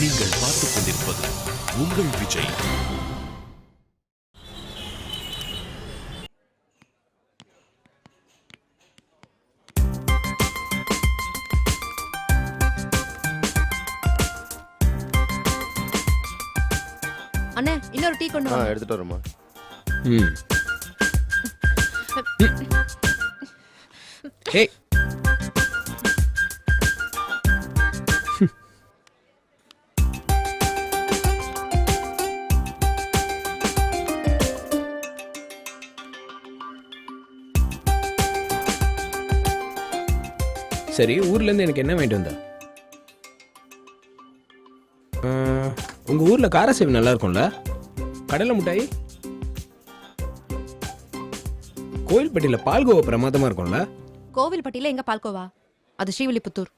நீங்கள் பார்த்துக் கொண்டிருப்பது உங்கள் விஜய். அண்ணே இன்னொரு டீ கொண்டு வா. எடுத்துட்டு வரமா. ஏய் சரி, ஊர்ல இருந்து எனக்கு என்ன வாங்கிட்டு வந்த? உங்க ஊர்ல காரசேவி நல்லா இருக்கும்ல? கடலை மிட்டாய், கோயில்பட்டியில பால்கோவா பிரமாதமா இருக்கும்ல? கோவில்பட்டியில எங்க பால்கோவா? அது ஸ்ரீவில்லிபுத்தூர்.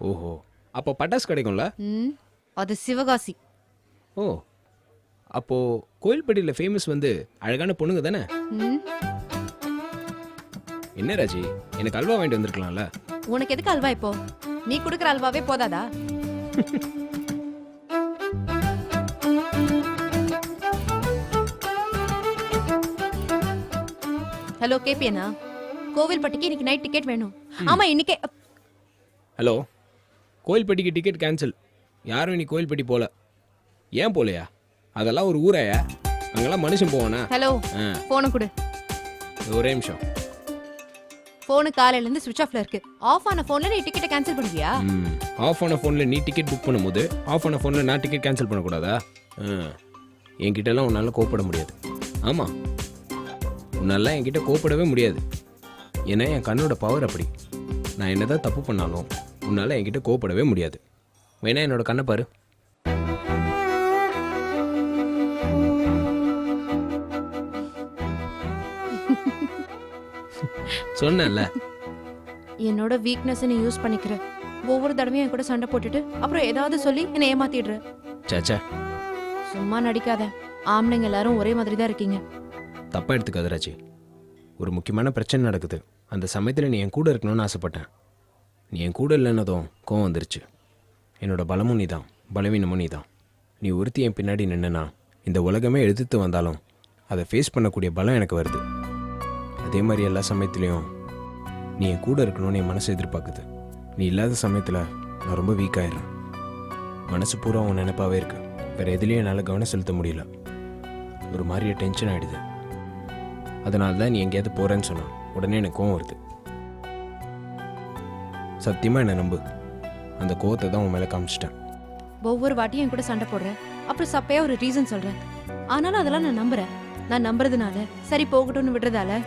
ஓஹோ, அப்போ பட்டாசு கிடைக்கும்ல? அது சிவகாசி. ஓ, அப்போ கோயில்பட்டியில ஃபேமஸ் வந்து அழகான பொண்ணுங்க தானே? என்ன ராஜி, எனக்கு அல்வா வாங்கிட்டு வந்திருக்கலாம்ல? உனக்கு எதுக்கு அல்வா இப்போ? நீ குடுக்குற அல்வாவே போதாதா? ஹலோ கேபியனா, கோவில்பட்டிக்கு இன்னைக்கு நைட் டிக்கெட் வேணும். ஆமா இன்னைக்கே. ஹலோ, கோயில்பட்டிக்கு டிக்கெட் கேன்சல். யாரும் இன்னைக்கு கோயில்பட்டி போல. ஏன் போலையா? அதெல்லாம் ஒரு ஊராயா? அங்கெல்லாம் மனுஷன் போவானா? ஹலோ, போனை கொடு. ஒரே நிமிஷம். போனு காலையில இருந்து ஸ்விட்ச் ஆஃப்ல இருக்கு. ஆஃப் ஆன போன்ல நீ டிக்கெட் கேன்சல் பண்ணுவியா? ஆஃப் ஆன போன்ல நீ டிக்கெட் புக் பண்ணும்போது ஆஃப் ஆன போன்ல நான் டிக்கெட் கேன்சல் பண்ணக்கூடாதா? என்கிட்ட எல்லாம் உன்னால கோப்பட முடியாது. ஆமா, உன்னால என்கிட்ட கோப்படவே முடியாது. ஏன்னா என் கண்ணோட பவர் அப்படி. நான் என்னதான் தப்பு பண்ணாலும் உன்னால என்கிட்ட கோப்படவே முடியாது. வேணா என்னோட கண்ணை பாரு. சொன்னேன்ல, என்னோட வீக்னஸ் நீ யூஸ் பண்ணிக்கிற. ஒவ்வொரு தடவையும் என் கூட சண்டை போட்டுட்டு அப்புறம் ஏதாவது சொல்லி என்னை ஏமாத்திடுற. சாச்சா, சும்மா நடிக்காத. ஆம்பளைங்க எல்லாரும் ஒரே மாதிரி தான் இருக்கீங்க. தப்பா எடுத்துக்காத ராஜி. ஒரு முக்கியமான பிரச்சனை நடக்குது. அந்த சமயத்தில் நீ என் கூட இருக்கணும்னு ஆசைப்பட்டேன். நீ என் கூட இல்லைன்னதும் கோவம் வந்துருச்சு. என்னோட பலமும் நீ தான், பலவீனமும் நீ தான். நீ ஒருத்தி என் பின்னாடி நின்னுனா இந்த உலகமே எதிர்த்து வந்தாலும் அதை ஃபேஸ் பண்ணக்கூடிய பலம் எனக்கு வருது. அதே மாதிரி எல்லா சமயத்துலேயும் நீ என் கூட இருக்கணும்னு என் மனசு எதிர்பார்க்குது. நீ இல்லாத சமயத்தில் நான் ரொம்ப வீக் ஆயிடுறேன். மனசு பூரா உன் நினைப்பாவே இருக்கு. வேறு எதுலேயும் என்னால் கவனம் செலுத்த முடியல. ஒரு மாதிரியே டென்ஷன் ஆகிடுது. அதனால தான் நீ எங்கேயாவது போகிறேன்னு சொன்னா உடனே எனக்கு கோவம் வருது. சத்தியமாக என்னை நம்பு, அந்த கோவத்தை தான் உன் மேலே காமிச்சிட்டேன். ஒவ்வொரு வாட்டியும் என் கூட சண்டை போடுறேன், அப்புறம் சப்பையா ஒரு ரீசன் சொல்றேன். ஆனாலும் அதெல்லாம் நான் நம்புறேன். நான் நம்புறதுனால சரி போகட்டும்னு விடுறதால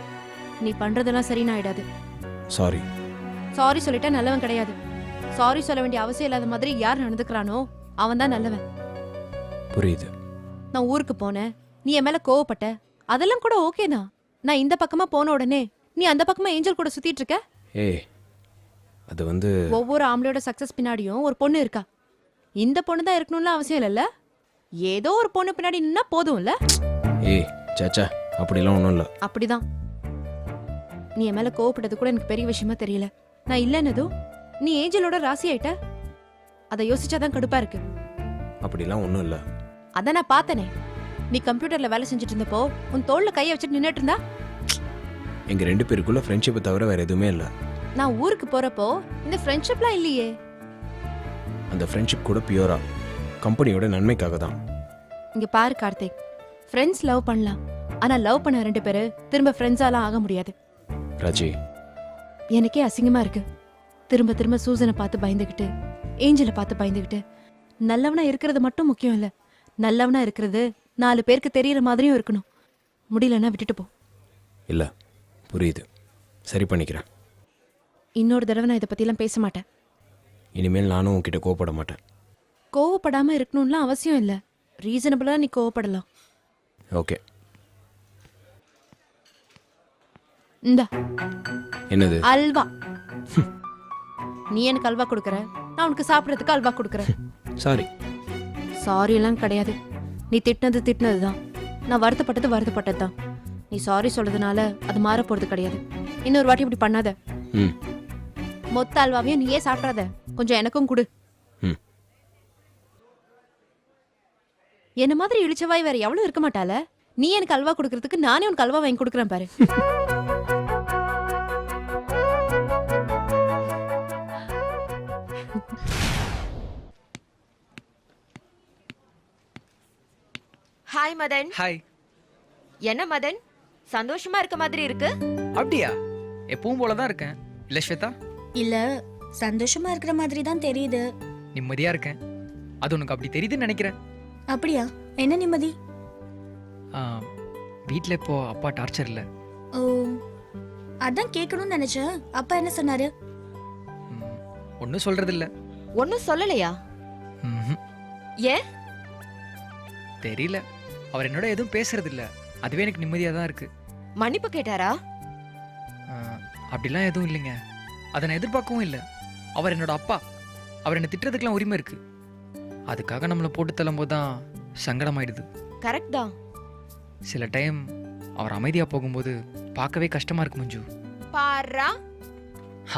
நீ பண்றதெல்லாம் சரின்னு ஆயிடாது. சாரி. சாரி சொல்லிட்டா நல்லவன் கிடையாது. சாரி சொல்ல வேண்டிய அவசியம் இல்லாத மாதிரி யார் நடந்துக்கிறானோ அவன் தான் நல்லவன். புரியுது. நான் ஊருக்கு போனேன், நீ என் மேல கோவப்பட்ட, அதெல்லாம் கூட ஓகே தான். நான் இந்த பக்கமா போன உடனே நீ அந்த பக்கமா ஏஞ்சல் கூட சுத்திட்டு இருக்க. ஏய், அது வந்து ஒவ்வொரு ஆம்பளையோட சக்சஸ் பின்னாடியும் ஒரு பொண்ணு இருக்கா. இந்த பொண்ணு தான் இருக்கணும்னு அவசியம் இல்லைல்ல. ஏதோ ஒரு பொண்ணு பின்னாடி நின்னா போதும் இல்ல? ஏய் சாச்சா, அப்படிலாம் ஒன்றும் இல்லை. அப்படிதான். நீ என் மேல கோவப்பட்டது கூட எனக்கு பெரிய விஷயமா தெரியல. நான் இல்லைன்னதும் நீ ஏஞ்சலோட ராசி ஆயிட்ட. அதை யோசிச்சாதான் கடுப்பா இருக்கு. அப்படிலாம் ஒன்றும் இல்லை. அதான் நான் பார்த்தனே, நீ கம்ப்யூட்டர்ல வேலை செஞ்சுட்டு இருந்தப்போ உன் தோல்ல கையை வச்சுட்டு நின்னுட்டு இருந்தா. எங்கள் 2 பேருக்குள்ள ஃப்ரெண்ட்ஷிப்பை தவிர வேறு எதுவுமே இல்லை. நான் ஊருக்கு போறப்போ இந்த ஃப்ரெண்ட்ஷிப்லாம் இல்லையே. அந்த ஃப்ரெண்ட்ஷிப் கூட பியூரா கம்பெனியோட நன்மைக்காக தான். இங்க பாரு கார்த்திக், ஃப்ரெண்ட்ஸ் லவ் பண்ணலாம், ஆனா லவ் பண்ண 2 பேரு திரும்ப ஃப்ரெண்ட்ஸாலாம் ஆக முடியாது. ராஜி, எனக்கே அசிங்கமா இருக்கு. திரும்ப திரும்ப சூசனை பார்த்து பயந்துகிட்டு, ஏஞ்சலை பார்த்து பயந்துகிட்டு. நல்லவனா இருக்கிறது மட்டும் முக்கியம் இல்ல, நல்லவனா இருக்கிறது 4 பேருக்கு தெரியற மாதிரியும் இருக்கணும். முடியலன்னா விட்டுட்டு போ. இல்லை, புரியுது, சரி பண்ணிக்கிறேன். இன்னொரு தடவை நான் இதை பத்திலாம் பேச மாட்டேன். இனிமேல் நானும் உன்கிட்ட கோவப்பட மாட்டேன். கோவப்படாம இருக்கணும்லாம் அவசியம் இல்ல. ரீசனபிளா நீ கோவப்படலாம். ஓகே. இந்தா என்னது? அல்வா. நீ எனக்கு அல்வா கொடுக்கற, நான் உனக்கு சாப்பிடறதுக்கு அல்வா கொடுக்கறேன். சாரி. சாரி எல்லாம் கிடையாது. நீ திட்டினது தான், நான் வருத்தப்பட்டது வருத்தப்பட்டது தான். நீ சாரி சொல்றதுனால அது மாற போறது கிடையாது. இன்னொரு வாட்டி இப்படி பண்ணாத. மொத்த அல்வாவையும் நீயே சாப்பிடாத, கொஞ்சம் எனக்கும் கொடு. என்ன மாதிரி இழிச்சவாய் வேற எவ்வளவு இருக்க மாட்டால. நீ எனக்கு அல்வா கொடுக்கறதுக்கு நானே உனக்கு அல்வா வாங்கி கொடுக்குறேன் பாரு. ஹாய் மதன். ஹாய். என்ன மதன், சந்தோஷமா இருக்க மாதிரி இருக்கு? அப்படியா? எப்பவும் போல தான் இருக்கேன். இல்ல ஸ்வேதா? இல்ல, சந்தோஷமா இருக்கிற மாதிரி தான் தெரியுது. நிம்மதியா இருக்கேன். அது உனக்கு அப்படி தெரியுதுன்னு நினைக்கிறேன். அப்படியா? என்ன நிம்மதி? வீட்டில் இப்போ அப்பா டார்ச்சர் இல்லை. ஓ, அதான் கேட்கணும்னு நினைச்சேன். அப்பா என்ன சொன்னாரு? ஒன்றும் சொல்றது இல்ல. ஒன்னும் சொல்லலையா? ஏன்? தெரியல. அவர் என்னோட எதுவும் பேசுறது இல்ல. அதுவே எனக்கு நிம்மதியாக தான் இருக்கு. மன்னிப்பு கேட்டாரா? அப்படிலாம் எதுவும் இல்லைங்க. அதை நான் எதிர்பார்க்கவும் இல்லை. அவர் என்னோட அப்பா. அவர் என்னை திட்டுறதுக்கெல்லாம் உரிமை இருக்கு. அதுக்காக நம்மளை போட்டு தள்ளும்போது தான் சங்கடமாயிடுது. கரெக்ட் தான். சில டைம் அவர் அமைதியாக போகும்போது பார்க்கவே கஷ்டமா இருக்கு மஞ்சு. பாரா.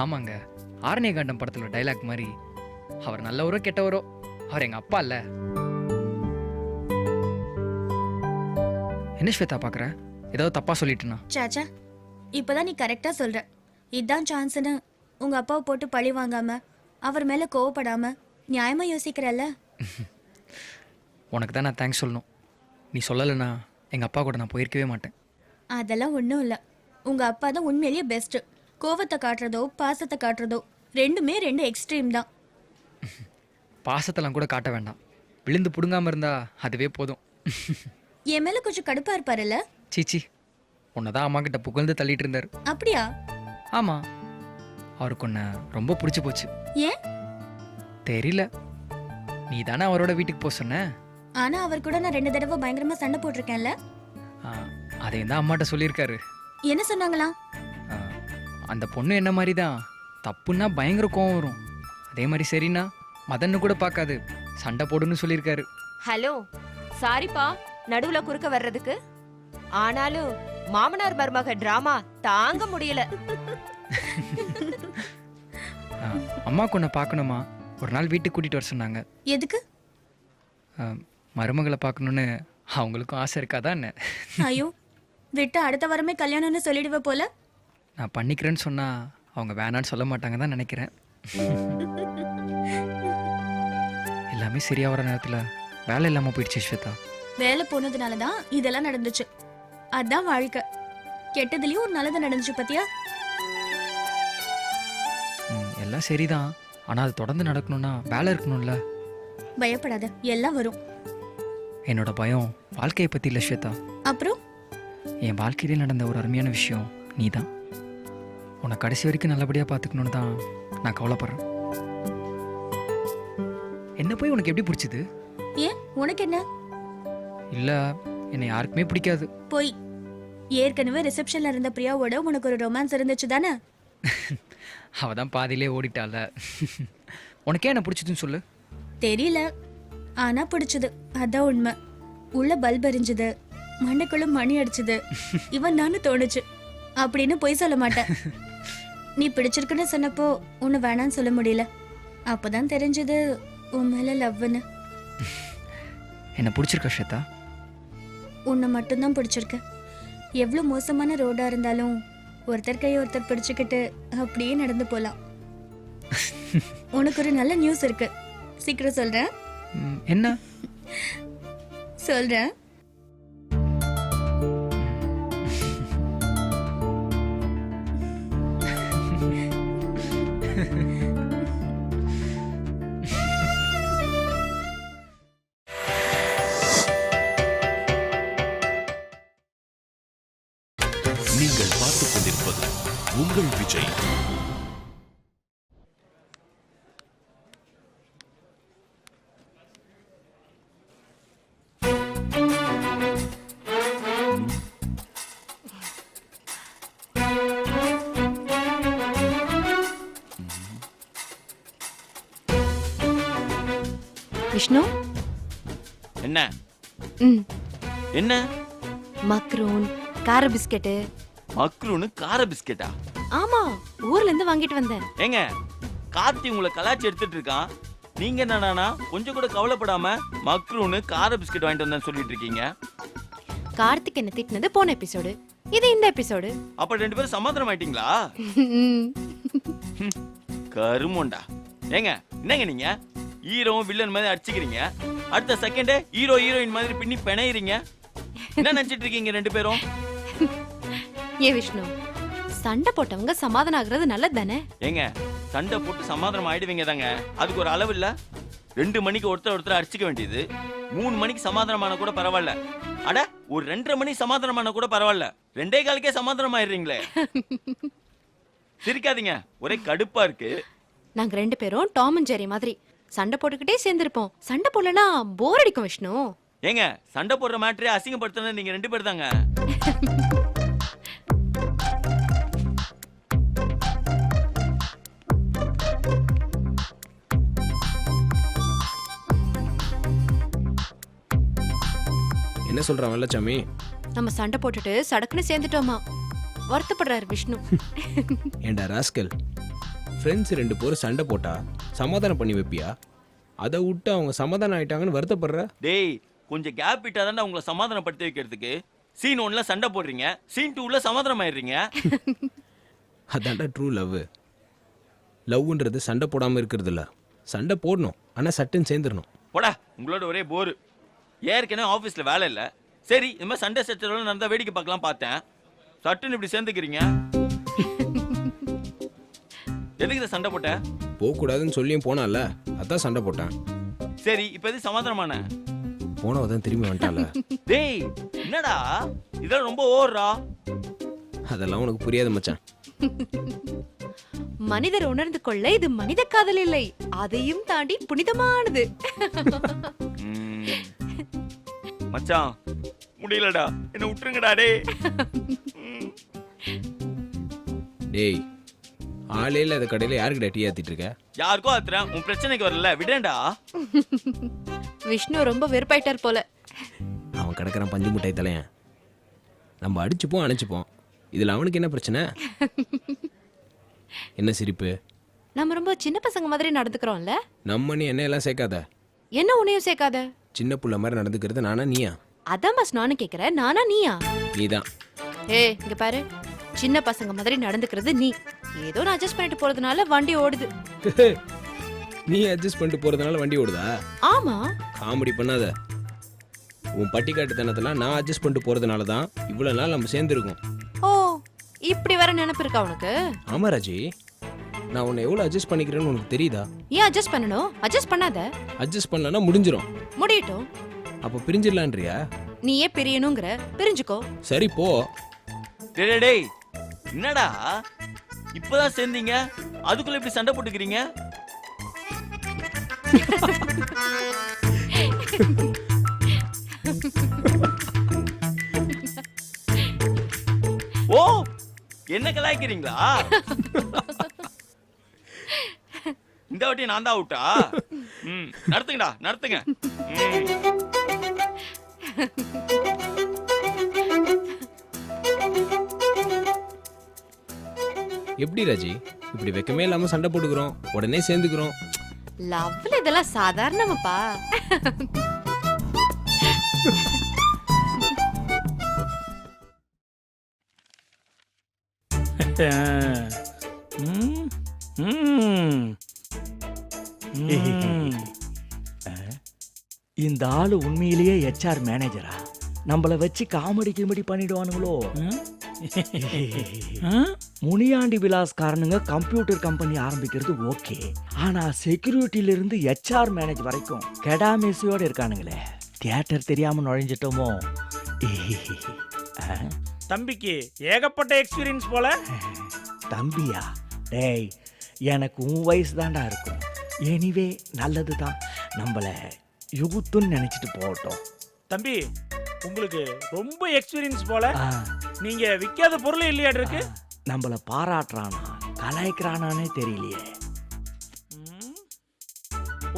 ஆமாங்க, ஆரண்யகாண்டம் படத்துல டைலாக் மாதிரி, அவர் நல்லவரோ கெட்டவரோ அவர் எங்க அப்பா இல்ல. என்ன ஸ்வேதா பாக்குற? ஏதாவது தப்பா சொல்லிட்டுனா? சாச்சா, இப்பதான் நீ கரெக்டா சொல்ற. இதான் சான்ஸ்னு உங்க அப்பாவை போட்டு பழி வாங்காம அவர் மேல கோவப்படாம நியாயமா யோசிக்கிறல்ல. உனக்கு தான் நான் தேங்க்ஸ் சொல்லணும். நீ சொல்லலைன்னா எங்க அப்பா கூட நான் போயிருக்கவே மாட்டேன். அதெல்லாம் ஒன்றும் இல்லை. உங்க அப்பா தான் உண்மையிலேயே பெஸ்ட். கோவத்தை காட்டுறதோ பாசத்தை காட்டுறதோ ரெண்டுமே ரெண்டு எக்ஸ்ட்ரீம் தான். பாசத்தெல்லாம் கூட காட்ட வேண்டாம். விழுந்து புடுங்காம இருந்தா அதுவே போதும். என் மேல கொஞ்சம் கடுப்பா இருப்பாருல்ல? சீச்சி, உன்னதான் அம்மா கிட்ட புகழ்ந்து தள்ளிட்டு இருந்தாரு. அப்படியா? ஆமா, அவருக்கு உன்னை ரொம்ப பிடிச்சி போச்சு. ஏன் தெரியல. நீ தானே அவரோட வீட்டுக்கு போக சொன்ன. ஆனா அவர் கூட நான் 2 தடவை பயங்கரமா சண்டை போட்டிருக்கேன்ல. அதையும் தான் அம்மாட்ட சொல்லியிருக்காரு. என்ன சொன்னாங்களா? அந்த பொண்ணு என்ன மாதிரி தான். தப்புன்னா பயங்கர கோவம் வரும். அதே மாதிரி சரிண்ணா மதன்னு கூட பார்க்காது, சண்டை போடுன்னு சொல்லியிருக்காரு. ஹலோ, சாரிப்பா நடுவுல குறுக்க வர்றதுக்கு. ஆனாலும் மாமனார் மருமக டிராமா தாங்க முடியல. அம்மாக்கு உன்னை பார்க்கணுமா? ஒரு நாள் வீட்டுக்கு கூட்டிட்டு வர சொன்னாங்க. எதுக்கு? மருமகளை பார்க்கணுன்னு அவங்களுக்கும் ஆசை இருக்காதா என்ன? ஐயோ, விட்டு அடுத்த வாரமே கல்யாணம்னு சொல்லிடுவ போல. நான் பண்ணிக்கிறேன்னு சொன்னா அவங்க வேணான்னு சொல்ல மாட்டாங்க தான் நினைக்கிறேன். எல்லாமே சரியா வர நேரத்துல வேலை இல்லாம போயிடுச்சு ஸ்வேதா. வேலை போனதுனால தான் இதெல்லாம் நடந்துச்சு. அதான் வாழ்க்கை. கெட்டதுலயும் ஒரு நல்லது நடந்துச்சு பத்தியா? எல்லாம் சரிதான். ஆனா அது தொடர்ந்து நடக்கணும்னா வேலை இருக்கணும்ல. பயப்படாத, எல்லாம் வரும். என்னோட பயம் வாழ்க்கையை பத்தி இல்ல ஸ்வேதா. அப்புறம் என் வாழ்க்கையிலே நடந்த ஒரு அருமையான விஷயம் நீ தான். உன்னை கடைசி வரைக்கும் நல்லபடியாக பார்த்துக்கணுன்னு தான் நான் கவலைப்படுறேன். என்ன போய் உனக்கு எப்படி பிடிச்சது? ஏன், உனக்கு என்ன? இல்லை, என்னை யாருக்குமே பிடிக்காது. போய், ஏற்கனவே ரிசப்ஷன்ல இருந்த பிரியாவோட உனக்கு ஒரு ரொமான்ஸ் இருந்துச்சு தானே? அவ தான் பாதியிலே ஓடிட்டால. உனக்கே என்ன பிடிச்சதுன்னு சொல்லு. தெரியல, ஆனா பிடிச்சது. அதான் உண்மை. உள்ள பல்ப் எரிஞ்சுது, மண்டைக்குள்ள மணி அடிச்சுது. இவன் தானு தோணுச்சு அப்படின்னு பொய் சொல்ல மாட்டேன். நீ பிடிச்சிருக்குன்னு சொன்னப்போ உன்னை வேணான்னு சொல்ல முடியல. அப்பதான் தெரிஞ்சது உன் மேல லவ்னு. என்ன பிடிச்சிருக்கா ஸ்வேதா? உன்னை மட்டும்தான் பிடிச்சிருக்கு. எவ்வளோ மோசமான ரோடா இருந்தாலும் ஒருத்தர் கையை ஒருத்தர் பிடிச்சுக்கிட்டு அப்படியே நடந்து போலாம். உனக்கு ஒரு நல்ல நியூஸ் இருக்கு, சீக்கிரம் சொல்றேன். என்ன? சொல்றேன். நீங்கள் பார்த்துக் கொண்டிருப்பது உங்கள் விஜய். விஷ்ணு. என்ன ம், என்ன மக்ரூன், கார பிஸ்கெட்டு. மக்ரூனு கார பிஸ்கெட்டா? ஆமா, ஊர்ல இருந்து வாங்கிட்டு வந்தேன். ஏங்க, கார்த்தி உங்களை கலாச்சி எடுத்துட்டு இருக்கான். நீங்க என்னடானா கொஞ்சம் கூட கவலைப்படாம மக்ரூனு கார பிஸ்கட் வாங்கிட்டு வந்தேன்னு சொல்லிட்டு இருக்கீங்க. கார்த்திக் என்ன திட்டினது போன எபிசோடு, இது இந்த எபிசோடு. அப்ப 2 பேரும் சமாதானம் ஆயிட்டீங்களா? கருமோண்டா. ஏங்க என்னங்க நீங்க ஹீரோவும் வில்லன் மாதிரி அடிச்சுக்கிறீங்க, அடுத்த செகண்டே ஹீரோ ஹீரோயின் மாதிரி பின்னி பிணையிறீங்க. என்ன நினைச்சிட்டு இருக்கீங்க 2 பேரும்? ஏ விஷ்ணு, சண்டை போட்டவங்க சமாதானம் ஆகுறது நல்லது தானே? ஏங்க சண்டை போட்டு சமாதானம் ஆயிடுவீங்க தாங்க, அதுக்கு ஒரு அளவு இல்ல. 2 மணிக்கு ஒருத்தர் அடிச்சுக்க வேண்டியது 3 மணிக்கு சமாதானமான கூட பரவாயில்ல. அட ஒரு 2:30 மணி சமாதானமான கூட பரவாயில்ல, 2:15க்கே சமாதானம் ஆயிடுறீங்களே. சிரிக்காதீங்க, ஒரே கடுப்பா இருக்கு. நாங்க 2 பேரும் டாம் அண்ட் ஜெரி மாதிரி சண்டை போட்டுக்கிட்டே சேர்ந்திருப்போம். சண்டை போடலனா போர் அடிக்கும் விஷ்ணு. ஏங்க சண்டை போடுற மேட்டரே அசிங்கப்படுத்துறது நீங்க 2 பேர் தாங்க. என்ன சொல்கிறான் வெள்ளச்சாமி? நம்ம சண்டை போட்டுட்டு சடக்குன்னு சேர்ந்துட்டோமா, வருத்தப்படுறாரு விஷ்ணு. ஏண்டா ராஸ்கல், ஃப்ரெண்ட்ஸ் 2 பேரும் சண்டை போட்டா சமாதானம் பண்ணி வைப்பியா? அதை விட்டு அவங்க சமாதானம் ஆயிட்டாங்கன்னு வருத்தப்படுற? டேய் கொஞ்சம் கேப் விட்டாதான்டா உங்களை சமாதானப்படுத்தி வைக்கிறதுக்கு. சீன் 1ல சண்டை போடுறீங்க, சீன் 2ல சமாதானம் ஆயிடுறீங்க. அதான்டா ட்ரூ லவ். லவ்ன்றது சண்டை போடாமல் இருக்கிறது இல்லை, சண்டை போடணும் ஆனால் சட்டுன்னு சேர்ந்துடணும். போடா உங்களோட ஒரே போரு. ஏற்கனவே ஆஃபீஸ்ல வேலை இல்லை, சரி இந்த மாதிரி சண்டை சச்சரவுல நடந்தா வேடிக்கை பார்க்கலாம் பார்த்தேன். சட்டுன்னு இப்படி சேர்ந்துக்கிறீங்க. எதுக்கு இதை சண்டை போட்ட? போகக்கூடாதுன்னு சொல்லியும் போனால, அதான் சண்டை போட்டேன். சரி இப்போ எது சமாதானமான? போனவ தான் திரும்பி வந்துட்டால. டேய் என்னடா இதெல்லாம் ரொம்ப ஓவரா. அதெல்லாம் உனக்கு புரியாது மச்சான். மனிதர் உணர்ந்து கொள்ள இது மனித காதல் இல்லை, அதையும் தாண்டி புனிதமானது. மச்சான் முடியலடா, என்ன விட்டுருங்கடா. டேய் ஆளே இல்லாத கடையில் யாருக்கிட்ட டீ ஆத்திட்டு இருக்க? யாருக்கோ ஆத்துறேன், உன் பிரச்சனைக்கு வரல விடேன்டா. விஷ்ணு ரொம்ப வெறுப்பாயிட்டார் போல. அவன் கிடக்கிறான் பஞ்சு முட்டாய் தலையன். நம்ம அடிச்சுப்போம் அணைச்சிப்போம், இதில் அவனுக்கு என்ன பிரச்சனை? என்ன சிரிப்பு? நம்ம ரொம்ப சின்ன பசங்க மாதிரி நடந்துக்கிறோம்ல. நம்ம நீ என்ன எல்லாம் சேர்க்காத. என்ன உன்னையும் சேர்க்காத? சின்ன புள்ள மாதிரி நடந்துக்கிறது நானா நீயா? அதான் பஸ் நானும் கேக்குறேன், நானா நீயா? நீதான். இங்க பாரு, சின்ன பசங்க மாதிரி நடந்துக்கிறது நீ. ஏதோ நான் அட்ஜஸ்ட் பண்ணிட்டு போறதுனால வண்டி ஓடுது. நீ அட்ஜஸ்ட் பண்ணிட்டு போறதுனால வண்டி ஓடுதா? ஆமா. காமெடி பண்ணாத. உன் பட்டிக்காட்டுத்தனத்தெல்லாம் நான் அட்ஜஸ்ட் பண்ணிட்டு போறதுனால தான் இவ்வளவு நாள் நம்ம சேர்ந்துருக்கோம். ஓ, இப்படி வர நினைப்பு இருக்கா உனக்கு? ஆமா ராஜி, நான் உன்னை எவ்வளவு அட்ஜஸ்ட் பண்ணிக்கிறேன்னு உனக்கு தெரியுதா? ஏன் அட்ஜஸ்ட் பண்ணணும்? அட்ஜஸ்ட் பண்ணாத. அட்ஜஸ்ட் பண்ணலன்னா முடிஞ்சிரும். முடியட்டும். அப்ப பிரிஞ்சிடலான்றியா? நீயே பிரியணுங்கிற, பிரிஞ்சுக்கோ. சரி போ. டேய் டேய் என்னடா இப்பதான் சேர்ந்தீங்க, அதுக்குள்ள இப்படி சண்டை போட்டுக்கிறீங்க? ஓ என்ன கலாய்க்கிறீங்களா? இந்த வாட்டி நான் தான் அவுட்டா? நடத்துங்கடா நடத்துங்க. எப்படி ராஜி, இப்படி வெக்கமே இல்லாம சண்டை போட்டுக்கிறோம், உடனே சேர்ந்துக்கிறோம். லவ்ல இதெல்லாம் சாதாரணமாப்பா. இந்த ஆளு உண்மையிலேயே HR மேனேஜரா? நம்மள வச்சு காமெடி கிமெடி பண்ணிடுவானுங்களோ? முனியாண்டி விலாஸ்காரனுங்க கம்ப்யூட்டர் கம்பெனி ஆரம்பிக்கிறது ஓகே, ஆனா செக்யூரிட்டில இருந்து HR மேனேஜ் வரைக்கும் கெடாமேசியோட இருக்கானுங்களே. தியேட்டர் தெரியாம நுழைஞ்சிட்டோமோ? தம்பிக்கு ஏகப்பட்ட எக்ஸ்பீரியன்ஸ் போல. தம்பியா? டேய் எனக்கு உன் வயசு தான்டா இருக்கும். எனிவே நல்லதுதான், நம்மள யூத்துன்னு நினைச்சிட்டு போகட்டும். தம்பி உங்களுக்கு ரொம்ப எக்ஸ்பீரியன்ஸ் போல. நீங்க விற்காத பொருள் இல்லையா இருக்கு? நம்மள பாராட்டுறானா கலாய்க்கிறானே தெரியலையே.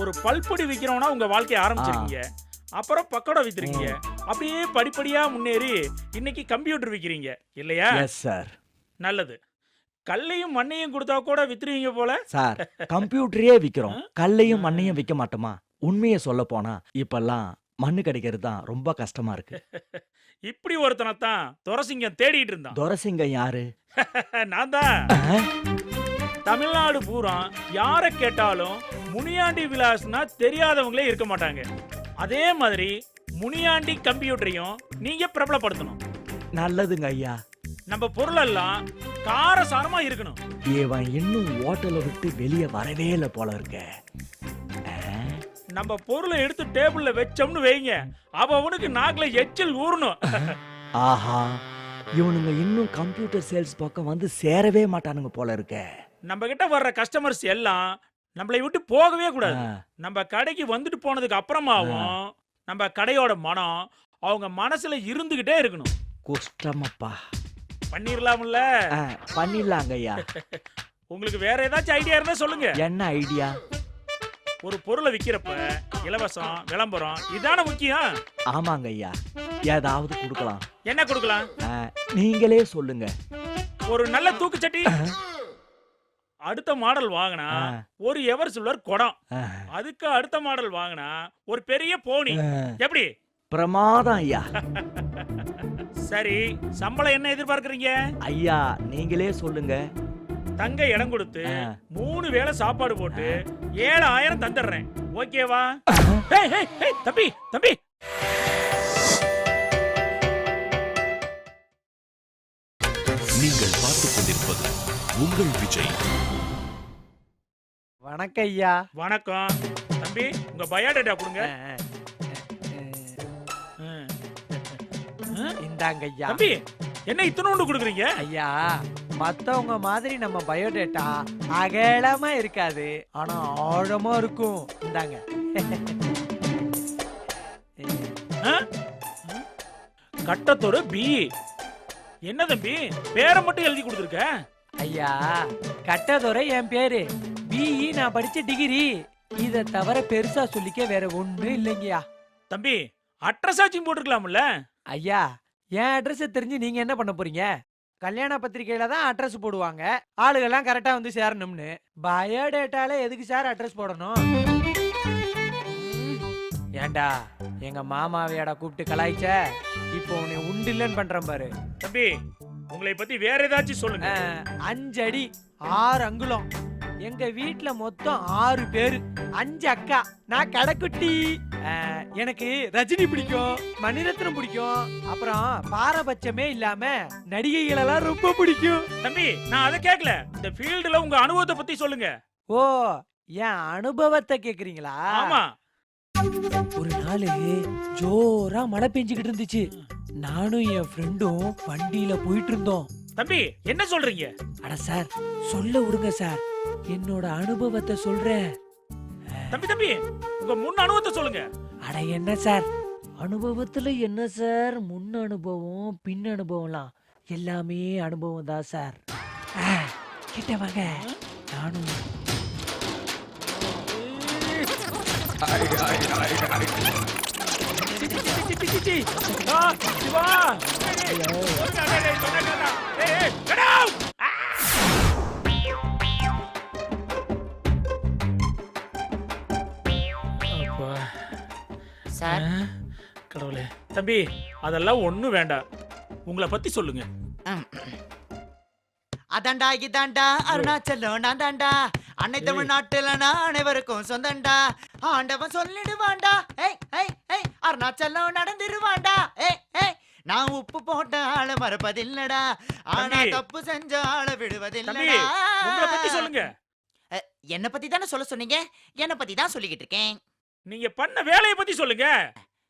ஒரு பல்பொடி விற்கிறோம்னா உங்க வாழ்க்கைய ஆரம்பிச்சிருக்கீங்க, அப்புறம் பக்கோடா வித்துருக்கீங்க, அப்படியே படிப்படியா முன்னேறி இன்னைக்கு கம்ப்யூட்டர் விற்கிறீங்க இல்லையா? Yes sir. நல்லது. கல்லையும் மண்ணையும் கொடுத்தா கூட வித்துருவீங்க போல. சார் கம்ப்யூட்டரே விக்கிறோம், கல்லையும் மண்ணையும் விற்க மாட்டோமா? உண்மையை சொல்ல போனா இப்பெல்லாம் மண்ணு கிடைக்கிறது தான் ரொம்ப கஷ்டமா இருக்கு. இப்படி ஒருத்தனைத்தான் துரசிங்கம் தேடிட்டு இருந்தான். துரசிங்கம் யாரு? நான் தான். தமிழ்நாடு பூரா யார கேட்டாலும் முனியாண்டி விலாஸ்னா தெரியாதவங்களே இருக்க மாட்டாங்க. அதே மாதிரி முனியாண்டி கம்ப்யூட்டரையும் நீங்க பிரபலப்படுத்தணும். நல்லதுங்க ஐயா. நம்ம பொருள் எல்லாம் காரசாரமா இருக்கணும். இவன் இன்னும் ஹோட்டலை விட்டு வெளியே வரவே இல்லை போல இருக்க. நம்ம பொருளை எடுத்து டேபிள்ல வச்சோம்னு வைங்க, அவனுக்கு நாக்குல எச்சில் ஊறணும். ஆஹா, இவனுங்க இன்னும் கம்ப்யூட்டர் சேல்ஸ் பக்கம் வந்து சேரவே மாட்டானுங்க போல இருக்க. நம்ம கிட்ட வர்ற கஸ்டமர்ஸ் எல்லாம் நம்மளை விட்டு போகவே கூடாது. நம்ம கடைக்கு வந்துட்டு போனதுக்கு அப்புறமாவும் நம்ம கடையோட மனம் அவங்க மனசுல இருந்துகிட்டே இருக்கணும். கஷ்டமப்பா. பண்ணிரலாம்ல? பண்ணிடலாங்க ஐயா. உங்களுக்கு வேற ஏதாச்சும் ஐடியா இருந்தா சொல்லுங்க. என்ன ஐடியா? ஒரு பொருளை விக்கிறப்ப இலவசம், விளம்பரம் இதான முக்கியம். ஆமாங்க ஐயா, ஏதாவது கொடுக்கலாம். என்ன கொடுக்கலாம்? நீங்களே சொல்லுங்க. ஒரு நல்ல தூக்குச்சட்டி. அடுத்த மாடல் வாங்கினா ஒரு எவர் சில்வர் குடம். அதுக்கு அடுத்த மாடல் வாங்கினா ஒரு பெரிய போனி. எப்படி? பிரமாதம் ஐயா. சரி, சம்பளம் என்ன எதிர்பார்க்கறீங்க? ஐயா நீங்களே சொல்லுங்க. தங்க இடம் கொடுத்து 3 வேளை சாப்பாடு போட்டு 7000 தந்துடுறேன். ஓகேவா? தம்பி தம்பி, நீங்கள் பார்த்துக் கொண்டிருப்பது உங்கள் விஜய். வணக்கம் ஐயா. வணக்கம் தம்பி, உங்க பயோடேட்டா கொடுங்க. இந்தாங்க ஐயா. தம்பி, என்ன இத்தனோண்டு கொடுக்குறீங்க? ஐயா, மத்தவங்க மாதிரி நம்ம பயோடேட்டா அகலமா இருக்காது, ஆனா ஆழமா இருக்கும். இந்தாங்க. கட்டத்தோட பி. என்ன தம்பி, பேரை மட்டும் எழுதி கொடுத்துருக்க? ஐயா, கட்டதுரை என் பேரு, பிஇ நான் படிச்ச டிகிரி. இத தவிர பெருசா சொல்லிக்க வேற ஒண்ணும் இல்லைங்கய்யா. தம்பி, அட்ரஸாச்சும் போட்டுருக்கலாம்ல? ஐயா, என் அட்ரஸ் தெரிஞ்சு நீங்க என்ன பண்ண போறீங்க? கல்யாண பத்திரிகையில தான் அட்ரஸ் போடுவாங்க, ஆளுகெல்லாம் கரெக்டா வந்து சேரணும்னு. பயோடேட்டால எதுக்கு சார் அட்ரஸ் போடணும்? ஏண்டா எங்க மாமாவையாடா கூப்பிட்டு கலாய்ச்ச? இப்போ உன்னை உண்டு இல்லன்னு பண்றேன் பாரு. தம்பி, உங்களை பத்தி வேற ஏதாச்சும் சொல்லுங்க. 5 அடி 6 அங்குலம். எங்க வீட்டுல மொத்தம் 6 பேரு, 5 அக்கா, நான் கடைக்குட்டி. எனக்கு ரஜினி பிடிக்கும், மணிரத்னம் பிடிக்கும், அப்புறம் பாரபட்சமே இல்லாம நடிகைகள் எல்லாம் ரொம்ப பிடிக்கும். தம்பி, நான் அதை கேட்கல. இந்த ஃபீல்டுல உங்க அனுபவத்தை பத்தி சொல்லுங்க. ஓ, என் அனுபவத்தை கேக்குறீங்களா? ஆமா. ஒரு நாள் ஜோரா மழை பெஞ்சுக்கிட்டு இருந்துச்சு. நானும் என் ஃப்ரெண்டும் வண்டியில போயிட்டு இருந்தோம். தம்பி, என்ன சொல்றீங்க? அட சார், சொல்ல விடுங்க சார், என்னோட அனுபவத்தை சொல்றேன். தம்பி தம்பி, உங்க முன் அனுபவத்தை சொல்லுங்க. அட என்ன சார், அனுபவத்துல என்ன சார், முன் அனுபவம் பின் அனுபவம்லாம் எல்லாமே அனுபவம் தான் சார். கிட்ட வாங்க, நானும் சார். கடவுளே. தம்பி, அதெல்லாம் ஒண்ணும் வேண்டாம், உங்களை பத்தி சொல்லுங்க. அதாண்டா இதாண்டா அருணாச்சலம் நான் தாண்டா, அன்னை தமிழ்நாட்டுல நான் அனைவருக்கும் சொந்தண்டா, ஆண்டவன் சொல்லிடுவாண்டா, ஏய் ஏய் ஏய் அருணாச்சலம் நடந்துருவாண்டா, ஏய் ஏய் நான் உப்பு போட்ட ஆள மறப்பதில்லடா, ஆனா தப்பு செஞ்ச ஆள விடுவதில்லடா. உங்களை பத்தி சொல்லுங்க. என்ன பத்தி தானே சொல்ல சொன்னீங்க, என்ன பத்தி தான் சொல்லிக்கிட்டு இருக்கேன். நீங்க பண்ண வேலையை பத்தி சொல்லுங்க.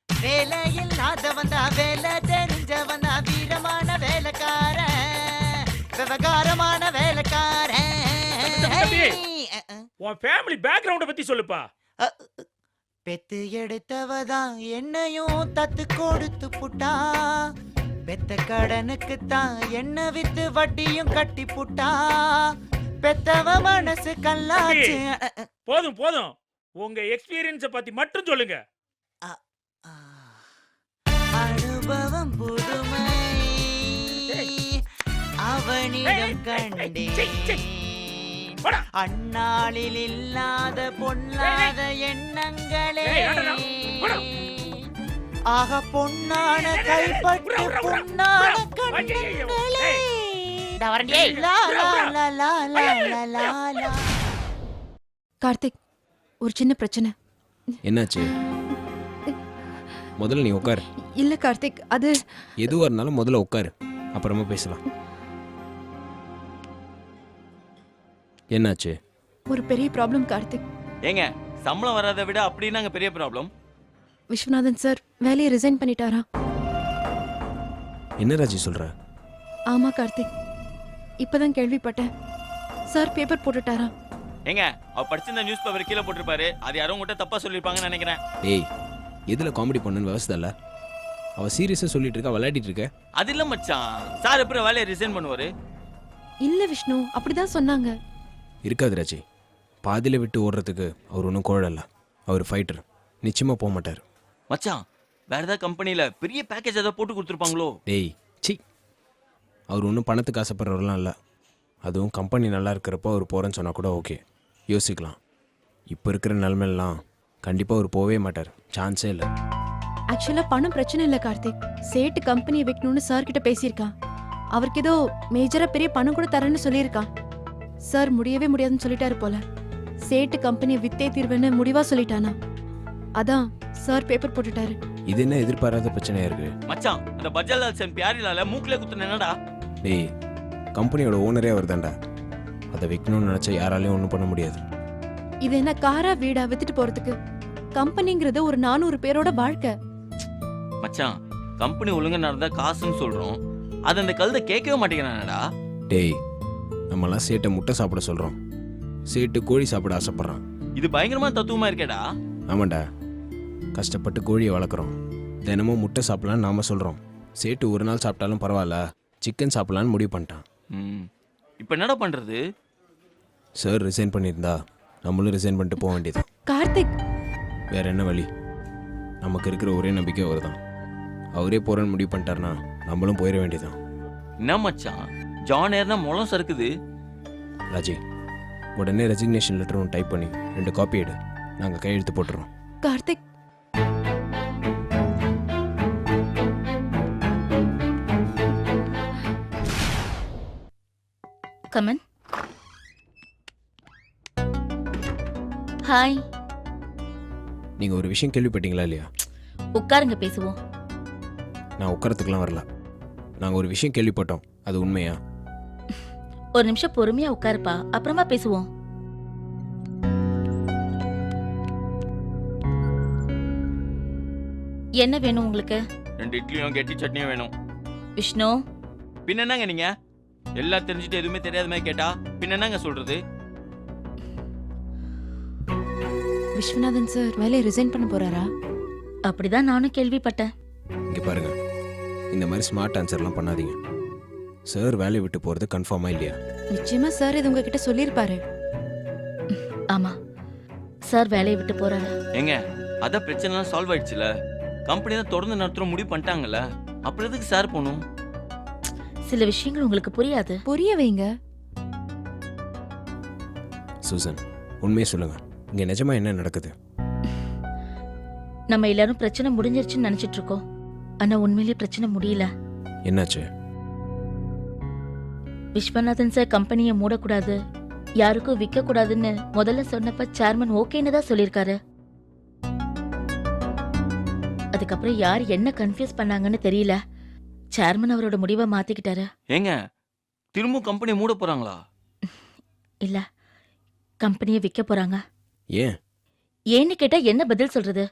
வேலை இல்லாதவன் தான் வேலை தெரிஞ்சவன் தான், வீரமான வேலைக்காரன், விவகாரமான வேலைக்காரன். உன் ஃபேமிலி பேக்ரவுண்ட பத்தி சொல்லுப்பா. பெத்து எடுத்தவதான் என்னையும் தத்து கொடுத்து புட்டா, பெத்த கடனுக்கு தான் என்ன வித்து வட்டியும் கட்டி புட்டா, பெத்தவ மனசு கல்லாச்சு. போதும் போதும், உங்க எக்ஸ்பீரியன்ஸ பத்தி மட்டும் சொல்லுங்க. அனுபவம் புதுமை, அவ அவனிடம் கண்டேன் அந்நாளில் இல்லாத பொல்லாத எண்ணங்களே ஆக பொன்னான கைப்பட்டு பொன்னான கண்ணங்களே லா, லா, லா, லா, லா, லா, லா, லா. கார்த்திக், ஒரு சின்ன பிரச்சனை. என்னாச்சு? முதல்ல நீ உட்காரு. இல்ல கார்த்திக், அது எதுவாக இருந்தாலும் முதல்ல உட்காரு, அப்புறமா பேசலாம். என்னாச்சு? ஒரு பெரிய ப்ராப்ளம் கார்த்திக். ஏங்க சம்பளம் வராதை விட அப்படின்னாங்க பெரிய ப்ராப்ளம். விஸ்வநாதன் சார் வேலையை ரிசைன் பண்ணிட்டாரா? என்ன ராஜி சொல்ற? ஆமா கார்த்திக், இப்பதான் கேள்விப்பட்டேன். சார் பேப்பர் போட்டுட்டாரா? ஏங்க அவ படிச்சிருந்த நியூஸ் பேப்பர் கீழே போட்டிருப்பாரு. அது யாரும் உங்ககிட்ட தப்பா சொல்லிருப்பாங்கன்னு நினைக்கிறேன். ஏய், எதுல காமெடி பண்ணுன்னு விவசாய இல்ல. அவ சீரியஸா சொல்லிட்டு இருக்கா, விளையாடிட்டு இருக்க. அது இல்ல மச்சான், சார் எப்பறம் வேலையை ரிசைன் பண்ணுவாரு? இல்ல விஷ்ணு, அப்படிதான் சொன்னாங்க. இருக்காது ராஜி, பாதியில விட்டு ஓடுறதுக்கு அவர் ஒன்றும் கோழல்ல. அவர் ஃபைட்டர், நிச்சயமா போக மாட்டார். மச்சான், வேற ஏதாவது கம்பெனில பெரிய பேக்கேஜ் ஏதாவது போட்டு கொடுத்துருப்பாங்களோ? டேய் சி, அவர் ஒன்றும் பணத்துக்கு ஆசைப்படுறவரெலாம் இல்லை. அதுவும் கம்பெனி நல்லா இருக்கிறப்போ அவர் போகிறேன்னு சொன்னால் கூட ஓகே, யோசிக்கலாம். இப்போ இருக்கிற நிலமெல்லாம் கண்டிப்பாக அவர் போகவே மாட்டார், சான்ஸே இல்லை. ஆக்சுவலா பணம் பிரச்சனை இல்லை கார்த்திக். சேட்டு கம்பெனியை வைக்கணும்னு சார் கிட்ட பேசியிருக்கான். அவருக்கு ஏதோ மேஜரா பெரிய பணம் கூட தரேன்னு சொல்லியிருக்கான். சார் முடியவே முடியாதுன்னு சொல்லிட்டாரு போல. சேட்டு கம்பெனியை வித்தே தீர்வேன்னு முடிவா சொல்லிட்டானா. அதான் சார் பேப்பர் போட்டுட்டாரு. இது என்ன எதிர்பாராத பிரச்சனையா இருக்கு? மச்சான், அந்த பஜாஜ் சென் பியாரிலால மூக்கிலே குத்துன என்னடா? டேய், கம்பெனியோட ஓனரே அவர் தான்டா. அதை விற்கணும்னு நினச்சா யாராலையும் ஒன்றும் பண்ண முடியாது. இது என்ன காரா வீடா வித்துட்டு போறதுக்கு? கம்பெனிங்கிறது ஒரு 400 பேரோட வாழ்க்கை. மச்சான், கம்பெனி ஒழுங்கா நடந்தா காசுன்னு சொல்றோம், அது அந்த கழுதை கேட்கவே மாட்டேங்கிறானடா. டேய், நம்மலாம் சேட்டை முட்டை சாப்பிட சொல்கிறோம், சேட்டு கோழி சாப்பிட ஆசைப்பட்றான். இது பயங்கரமா தத்துவமா இருக்கேடா. ஆமாண்டா, கஷ்டப்பட்டு கோழியை வளர்க்குறோம், தினமும் முட்டை சாப்பிடலான்னு நாம் சொல்கிறோம். சேட்டு ஒரு நாள் சாப்பிட்டாலும் பரவாயில்ல, சிக்கன் சாப்பிடலான்னு முடிவு பண்ணிட்டான். இப்போ என்னடா பண்றது? சார் ரிசைன் பண்ணியிருந்தா நம்மளும் ரிசைன் பண்ணிட்டு போக வேண்டியது. கார்த்திக், வேற என்ன வழி? நமக்கு இருக்கிற ஒரே நம்பிக்கை அவர் தான். அவரே போகிறேன்னு முடிவு பண்ணிட்டாருனா நம்மளும் போயிட வேண்டியதான். என்ன மச்சான், ஜான் ஏர்னா முளம் சறுக்குது. ராஜி, உடனே ரெசிக்னேஷன் லெட்டர் ஒன்று டைப் பண்ணி 2 காப்பி எடு, நாங்கள் கையெழுத்து போட்டுறோம். கார்த்திக், கமன். ஹாய். நீங்கள் ஒரு விஷயம் கேள்விப்பட்டீங்களா இல்லையா? உட்காருங்க பேசுவோம். நான் உட்காரத்துக்குலாம் வரல. நாங்கள் ஒரு விஷயம் கேள்விப்பட்டோம், அது உண்மையா? ஒரு நிமிஷம் பொறுமையா உட்காருப்பா, அப்புறமா பேசுவோம். என்ன வேணும் உங்களுக்கு? 2 இட்லியும் கெட்டி சட்னியும் வேணும். விஷ்ணு, பின்ன என்னங்க நீங்க எல்லாம் தெரிஞ்சுட்டு எதுவுமே தெரியாத மாதிரி கேட்டா பின்ன என்னங்க சொல்றது? விஸ்வநாதன் சார் வேலையை ரிசைன் பண்ண போறாரா? அப்படிதான் நானும் கேள்விப்பட்டேன். இங்கே பாருங்க, இந்த மாதிரி ஸ்மார்ட் ஆன்சர்லாம் பண்ணாதீங்க. சார் வேலையை விட்டு போகிறது கன்ஃபார்மா இல்லையா? நிச்சயமா சார் இது உங்ககிட்ட சொல்லியிருப்பாரு. ஆமா, சார் வேலையை விட்டு போறாரு. ஏங்க, அத பிரச்சனை சால்வ் ஆயிடுச்சுல, கம்பெனி தான் தொடர்ந்து நடத்துற முடிவு பண்ணிட்டாங்கல்ல, அப்புறம் எதுக்கு சார் போகணும்? சில விஷயங்கள் உங்களுக்கு புரியாது. புரிய வைங்க. சூசன், உண்மையை சொல்லுங்க, இங்க நிஜமா என்ன நடக்குது? நம்ம எல்லாரும் பிரச்சனை முடிஞ்சிருச்சுன்னு நினைச்சிட்டு இருக்கோம், ஆனா உண்மையிலேயே பிரச்சனை முடியல. என்னாச்சு? விஸ்வநாதன் சார் கம்பெனியை மூடக்கூடாது, யாருக்கும் விற்க கூடாதுன்னு முதல்ல சொன்னப்ப சேர்மன் ஓகேன்னு தான் சொல்லியிருக்காரு. அதுக்கப்புறம் யார் என்ன கன்ஃபியூஸ் பண்ணாங்கன்னு தெரியல, சேர்மன் அவரோட முடிவை மாத்திக்கிட்டாரு. ஏங்க, திரும்ப கம்பெனி மூட போறாங்களா? இல்ல, கம்பெனியை விற்க போறாங்க. ஏன்? ஏன்னு கேட்டா என்ன பதில் சொல்றது?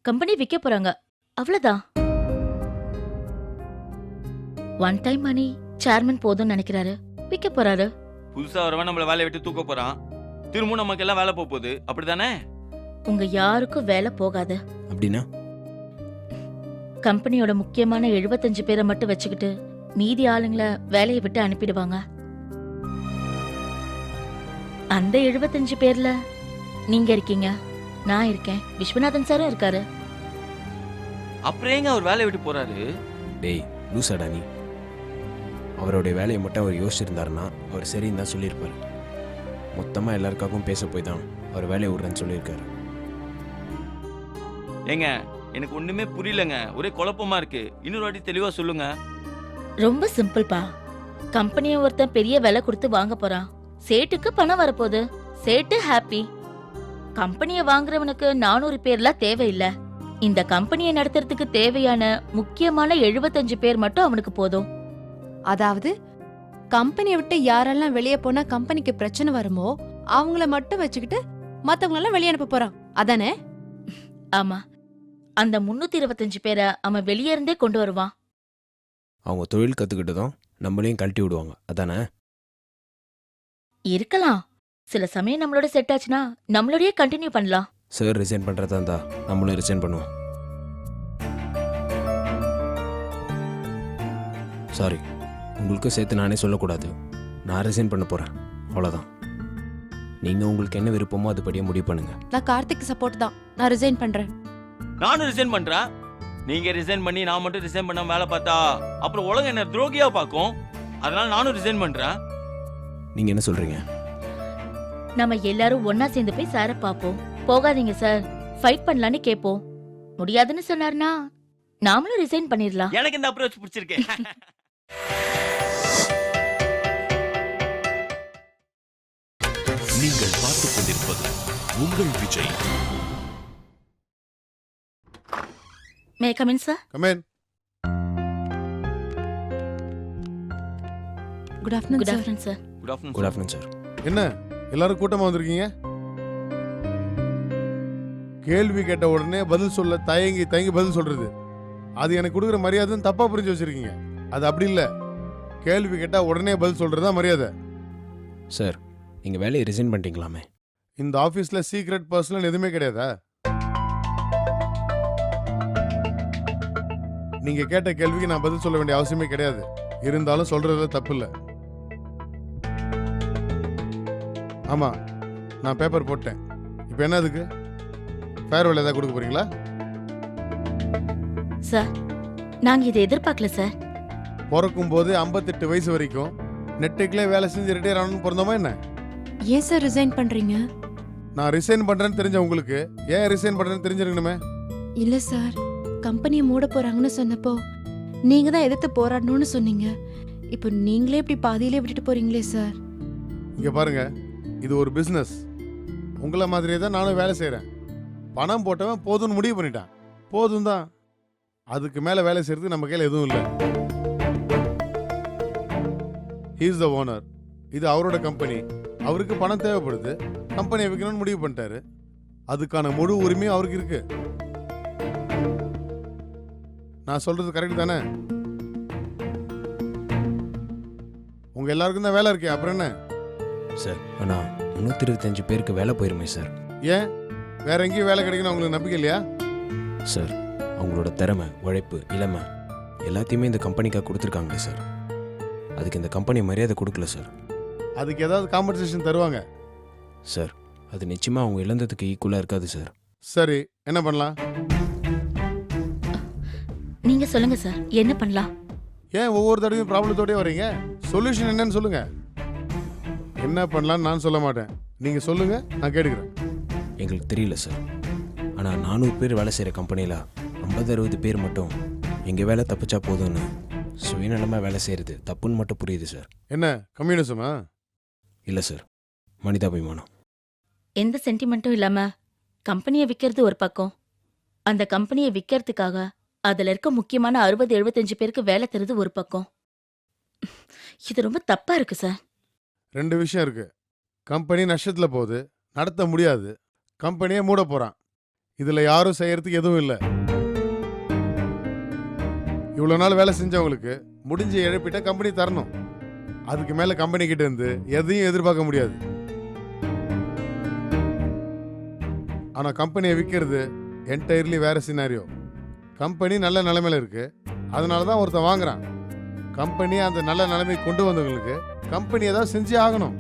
கம்பெனி விற்க போறாங்க, அவ்வளவுதான். ஒன் டைம் மணி சேர்மன் போதும்னு நினைக்கிறாரு, விற்க போறாரு. புதுசா வரவன் நம்மள வேலையை விட்டு தூக்க போறான், திரும்ப நமக்கு எல்லாம் வேலை போகுது, அப்படிதானே? உங்க யாருக்கும் வேலை போகாது. அப்படின்னா கம்பெனியோட முக்கியமான 75 பேரை மட்டும் வச்சுக்கிட்டு மீதி ஆளுங்களை வேலையை விட்டு அனுப்பிடுவாங்க. அந்த 75 பேர்ல நீங்க இருக்கீங்க, நான் இருக்கேன், விஸ்வநாதன் சாரும் இருக்காரு. அப்புறம் ஏங்க அவர் வேலையை விட்டு போறாரு? டேய் லூசாடா நீ. அவருடைய வேலையை மட்டும் அவர் யோசிச்சிருந்தாருன்னா அவர் சரின்னு தான் சொல்லியிருப்பார். மொத்தமாக எல்லாருக்காகவும் பேச போய் தான் அவர் வேலையை விடுறேன்னு சொல்லியிருக்காரு. ஏங்க எனக்கு ஒண்ணுமே புரியலங்க, ஒரே குழப்பமா இருக்கு. இன்னொரு வாட்டி தெளிவா சொல்லுங்க. ரொம்ப சிம்பிள்ப்பா. கம்பெனியை ஒருத்தன் பெரிய விலை கொடுத்து வாங்க போறான். சேட்டுக்கு பணம் வரப்போகுது. சேட்டு ஹாப்பி. கம்பெனியை வாங்குறவனுக்கு 400 பேர்லாம் தேவையில்லை. இந்த கம்பெனியை நடத்துறதுக்கு தேவையான முக்கியமான 75 பேர் மட்டும் அவனுக்கு போதும். அதாவது கம்பெனியை விட்டு யாரெல்லாம் வெளியே போனா கம்பெனிக்கு பிரச்சனை வருமோ அவங்கள மட்டும் வச்சுக்கிட்டு மத்தவங்களெல்லாம் வெளியே அனுப்ப போறான், அதானே? ஆமா, அந்த 325 பேரை அவன் வெளியே இருந்தே கொண்டு வருவான். அவங்க தொழில் கற்றுக்கிட்டதும் நம்மளையும் கழட்டி விடுவாங்க, அதானே? இருக்கலாம். சில சமயம் நம்மளோட செட் ஆச்சுன்னா நம்மளோடயே கண்டினியூ பண்ணலாம். சார் ரிசைன் பண்ணுறதா இருந்தா நம்மளும் ரிசைன் பண்ணுவோம். சாரி, உங்களுக்கு சேர்த்து நானே சொல்லக்கூடாது. நான் ரிசைன் பண்ண போகிறேன், அவ்வளோதான். நீங்கள் உங்களுக்கு என்ன விருப்பமோ அதுபடியே முடிவு பண்ணுங்க. நான் கார்த்திக் சப்போர்ட் தான். நான் ரிசைன் பண்றேன். நானும் ரிசைன் பண்றேன். நீங்க ரிசைன் பண்ணி நான் மட்டும் ரிசைன் பண்ணாம வேலை பார்த்தா அப்புறம் உலகம் என்ன துரோகியா பார்க்கும். அதனால நானும் ரிசைன் பண்றேன். நீங்கள் என்ன சொல்கிறீங்க? நம்ம எல்லாரும் ஒன்னா சேர்ந்து போய் சாரை பாப்போம். போகாதீங்க சார், ஃபைட் பண்ணலான்னு கேட்போம். முடியாதுன்னு சொன்னார்னா நாமளும் ரிசைன் பண்ணிடலாம். எனக்கு இந்த அப்ரோச் பிடிச்சிருக்கு. நீங்கள் பார்த்துக் கொண்டிருப்பது உங்கள் Vijay. May come in sir? Come in. Good afternoon good sir. Afternoon sir. Good afternoon sir. என்ன எல்லாரும் கூட்டமா வந்திருக்கீங்க? கேள்வி கேட்ட உடனே பதில் சொல்ல தயங்கி தயங்கி பதில் சொல்றது, அது எனக்கு கொடுக்குற மரியாதைன்னு தப்பா புரிஞ்சு வச்சிருக்கீங்க. அது அப்படி இல்லை. கேள்வி கேட்டா உடனே பதில் சொல்றதா மரியாதை. சார், நீங்கள் வேலையை ரிசைன் பண்ணிட்டீங்களாமே? இந்த ஆஃபீஸ்ல சீக்ரெட் பர்சனல் எதுவுமே கிடையாதா? நீங்க கேட்ட கேள்விக்கு நான் பதில் சொல்ல வேண்டிய அவசியமே கிடையாது. இருந்தாலும் சொல்றதுல தப்பு இல்லை. ஆமா, நான் பேப்பர் போட்டேன். இப்போ என்ன அதுக்கு ஃபேர்வெல் ஏதாவது கொடுக்க போறீங்களா? சார், நாங்க இதை எதிர்பார்க்கல சார். பிறக்கும் போது 58 வயசு வரைக்கும் நெட்டுக்குள்ளே வேலை செஞ்சு ரிட்டையர் ஆகணும்னு பிறந்தோமா என்ன? ஏன் சார் ரிசைன் பண்றீங்க? நான் ரிசைன் பண்றேன்னு தெரிஞ்ச உங்களுக்கு ஏன் ரிசைன் பண்றேன்னு தெரிஞ்சிருக்கணுமே? இல்ல சார், கம்பெனியை மூட போறாங்கன்னு சொன்னப்போ நீங்க தான் எதிர்த்து போராடணும்னு சொன்னீங்க. இப்போ நீங்களே இப்படி பாதியிலே விட்டுட்டு போறீங்களே சார். இங்க பாருங்க, இது ஒரு பிசினஸ். உங்களை மாதிரியே தான் நானும் வேலை செய்கிறேன். பணம் போட்டவன் போதும்னு முடிவு பண்ணிட்டான். போதும் தான். அதுக்கு மேலே வேலை செய்யறதுக்கு நம்ம கையில் எதுவும் இல்லை. He is the owner. இது அவரோட கம்பெனி. அவருக்கு பணம் தேவைப்படுது. கம்பெனியை விற்கணும்னு முடிவு பண்ணிட்டாரு. அதுக்கான முழு உரிமையும் அவருக்கு இருக்கு. நான் சொல்றது கரெக்ட் தானே? உங்க எல்லாருக்கும் தான் வேலை இருக்கே, அப்புறம் என்ன? சார், ஆனால் 325 பேருக்கு வேலை போயிருமே சார். ஏன் வேற எங்கேயும் வேலை கிடைக்கணும் உங்களுக்கு நம்பிக்கை இல்லையா? சார், அவங்களோட திறமை, உழைப்பு, இளமை எல்லாத்தையுமே இந்த கம்பெனிக்காக கொடுத்துருக்காங்களே சார். அதுக்கு இந்த கம்பெனி மரியாதை கொடுக்கல சார். அதுக்கு ஏதாவது காம்பன்சேஷன் தருவாங்க சார். அது நிச்சயமாக அவங்க இழந்ததுக்கு ஈக்குவலாக இருக்காது சார். சரி, என்ன பண்ணலாம்? நீங்க சொல்லுங்க சார், என்ன பண்ணலாம்? ஏன் ஒவ்வொரு தடவையும் ப்ராப்ளத்தோடய வரீங்க? சொல்யூஷன் என்னன்னு சொல்லுங்க. என்ன பண்ணலாம்னு நான் சொல்ல மாட்டேன். நீங்க சொல்லுங்க, நான் கேட்டுக்கிறேன். எங்களுக்கு தெரியல சார். ஆனால் 400 பேர் வேலை செய்கிற கம்பெனியில் 50-60 பேர் மட்டும் எங்கள் வேலை தப்பிச்சா போதும்னு சுயநலமாக வேலை செய்கிறது தப்புன்னு மட்டும் புரியுது சார். என்ன கம்யூனிசமா? இல்லை சார், மனிதாபிமானம். எந்த சென்டிமெண்ட்டும் இல்லாம கம்பெனியை விற்கிறது ஒரு பக்கம், அந்த கம்பெனியை விற்கிறதுக்காக அதுல இருக்க முக்கியமான 60-75 பேருக்கு வேலை தருது ஒரு பக்கம். இது ரொம்ப தப்பா இருக்கு சார். 2 விஷயம் இருக்கு. கம்பெனி நஷ்டத்தில் போகுது, நடத்த முடியாது. கம்பெனியை மூட போறான். இதுல யாரும் செய்யறதுக்கு எதுவும் இல்லை. இவ்வளவு நாள் வேலை செஞ்சவங்களுக்கு முடிஞ்ச இழப்பீட்டை கம்பெனி தரணும். அதுக்கு மேல கம்பெனி கிட்ட இருந்து எதையும் எதிர்பார்க்க முடியாது. ஆனா கம்பெனியை விற்கிறது என்டையர்லி வேற சினாரியோ. கம்பெனி நல்ல நிலைமையில இருக்கு, அதனாலதான் ஒருத்தன் வாங்குறான். கம்பெனி அந்த நல்ல நிலைமை கொண்டு வந்தவங்களுக்கு கம்பெனி ஏதாவது செஞ்சே ஆகணும்.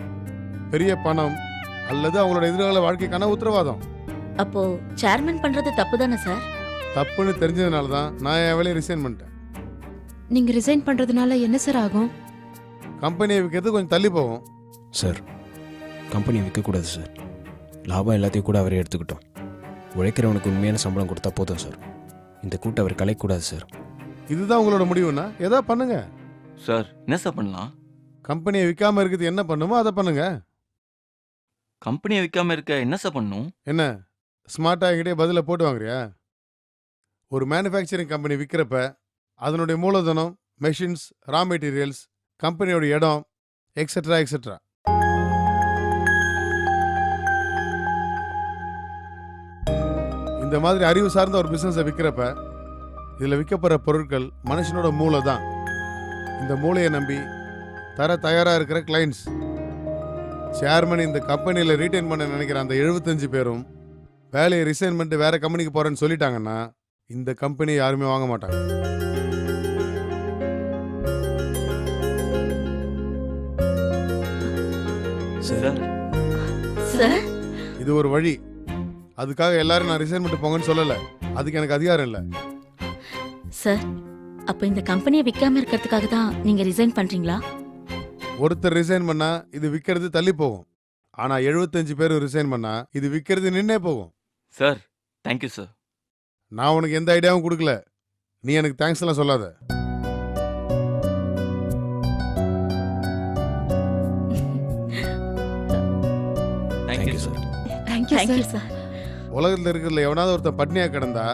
பெரிய பணம் அல்லது அவங்களோட எதிர்கால வாழ்க்கைக்கான உத்தரவாதம். அப்போ சேர்மன் பண்றது தப்பு தானே சார்? தப்புன்னு தெரிஞ்சதுனால தான் நான் என் வேலையை ரிசைன் பண்ணிட்டேன். நீங்க ரிசைன் பண்றதுனால என்ன சார் ஆகும்? கம்பெனியை விற்கிறது கொஞ்சம் தள்ளி போகும். சார் கம்பெனி விற்கக்கூடாது சார். லாபம் எல்லாத்தையும் கூட அவரே எடுத்துக்கிட்டோம். உழைக்கிறவனுக்கு உண்மையான சம்பளம் கொடுத்தா போதும் சார். இந்த கூட்டை அவர் கலைக்கூடாது சார். இதுதான் உங்களோட முடிவுன்னா ஏதோ பண்ணுங்க. சார் என்ன சார் பண்ணலாம்? கம்பெனியை விற்காம இருக்கிறது என்ன பண்ணுமோ அதை பண்ணுங்க. கம்பெனியை விற்காம இருக்க என்ன சார் பண்ணும்? என்ன ஸ்மார்ட்டாக என்கிட்டே பதில போட்டு வாங்குறியா? ஒரு மேனுஃபேக்சரிங் கம்பெனி விற்கிறப்ப அதனுடைய மூலதனம், மெஷின்ஸ், ரா மெட்டீரியல்ஸ், கம்பெனியோட இடம், எக்ஸெட்ரா எக்ஸெட்ரா. இந்த மாதிரி அறிவு சார்ந்த ஒரு பிஸ்னஸை விற்கிறப்ப இதில் விற்கப்படுற பொருட்கள் மனுஷனோட மூளை தான். இந்த மூளையை நம்பி தர தயாராக இருக்கிற கிளைண்ட்ஸ். சேர்மன் இந்த கம்பெனியில் ரீட்டைன் பண்ண நினைக்கிற அந்த 75 பேரும் வேலையை ரிசைன் பண்ணிட்டு வேற கம்பெனிக்கு போறேன்னு சொல்லிட்டாங்கன்னா இந்த கம்பெனி யாருமே வாங்க மாட்டாங்க. சார் சார் இது ஒரு வழி. அதுக்காக எல்லாரும் நான் ரிசைன் பண்ணிட்டு போங்கன்னு சொல்லல. அதுக்கு எனக்கு அதிகாரம் இல்லை. சார் அப்ப இந்த கம்பெனியை விற்காம இருக்கிறதுக்காக தான் நீங்க ரிசைன் பண்றீங்களா? ஒருத்தர் ரிசைன் பண்ணா இது விற்கிறது தள்ளி போகும். ஆனா 75 பேரும் ரிசைன் பண்ணா இது விற்கிறது நின்னே போகும். Sir thank you sir. நான் உனக்கு எந்த ஐடியாவும் கொடுக்கல. நீ எனக்கு தேங்க்ஸ் எல்லாம் சொல்லாத. Thank you sir. Thank you sir. உலகத்துல இருக்கிறதுல எவனாவது ஒருத்தன் பட்னியா கிடந்தா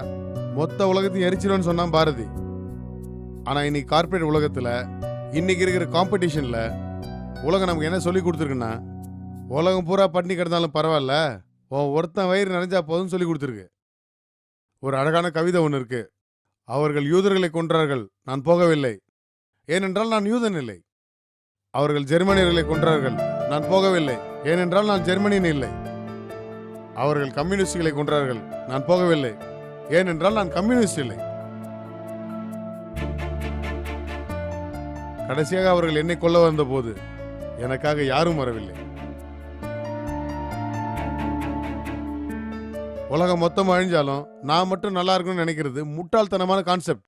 மொத்த உலகத்தையும் எரிச்சிருன்னு சொன்னான் பாரதி. ஆனா இன்னைக்கு கார்ப்பரேட் உலகத்துல இன்னைக்கு இருக்கிற காம்படிஷன்ல உலகம் நமக்கு என்ன சொல்லி கொடுத்துருக்குன்னா, உலகம் பூரா பட்னி கிடந்தாலும் பரவாயில்ல, ஒருத்தன் வயிறு நிறைஞ்சா போதும் சொல்லி கொடுத்துருக்கு. ஒரு அழகான கவிதை ஒன்று இருக்கு. அவர்கள் யூதர்களை கொன்றார்கள், நான் போகவில்லை, ஏனென்றால் நான் யூதன் இல்லை. அவர்கள் ஜெர்மனியர்களை கொன்றார்கள், நான் போகவில்லை, ஏனென்றால் நான் ஜெர்மனியன் இல்லை. அவர்கள் கம்யூனிஸ்டுகளை கொன்றார்கள், நான் போகவில்லை, ஏனென்றால் நான் கம்யூனிஸ்ட் இல்லை. கடைசியாக அவர்கள் என்னை கொல்ல வந்த போது எனக்காக யாரும் வரவில்லை. உலகம் மொத்தம் அழிஞ்சாலும் நான் மட்டும் நல்லா இருக்கணும்னு நினைக்கிறது முட்டாள்தனமான கான்செப்ட்.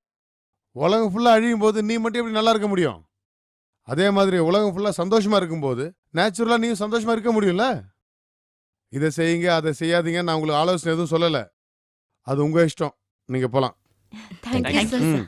உலகம் ஃபுல்லா அழியும் போது நீ மட்டும் எப்படி நல்லா இருக்க முடியும்? அதே மாதிரி உலகம் ஃபுல்லா சந்தோஷமா இருக்கும்போது நேச்சுரலா நீயும் சந்தோஷமா இருக்க முடியும்ல. இதை செய்யுங்க அதை செய்யாதீங்க நான் உங்களுக்கு ஆலோசனை எதுவும் சொல்லல. அது உங்க இஷ்டம். நீங்க போலாம். Thank you sir.